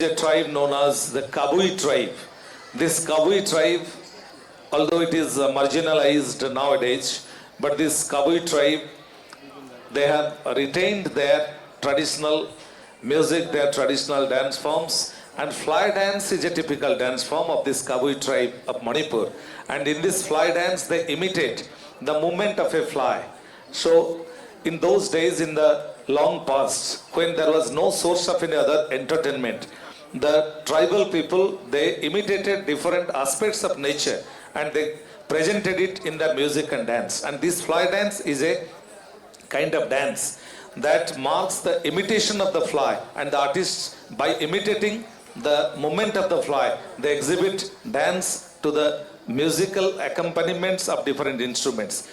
A tribe known as the Kabui tribe. This Kabui tribe, although it is marginalized nowadays, but this Kabui tribe, they have retained their traditional music, their traditional dance forms, and fly dance is a typical dance form of this Kabui tribe of Manipur. And in this fly dance, they imitate the movement of a fly. So, in those days, in the long past, when there was no source of any other entertainment, the tribal people, they imitated different aspects of nature and they presented it in the music and dance. And this fly dance is a kind of dance that marks the imitation of the fly, and the artists, by imitating the movement of the fly, they exhibit dance to the musical accompaniments of different instruments.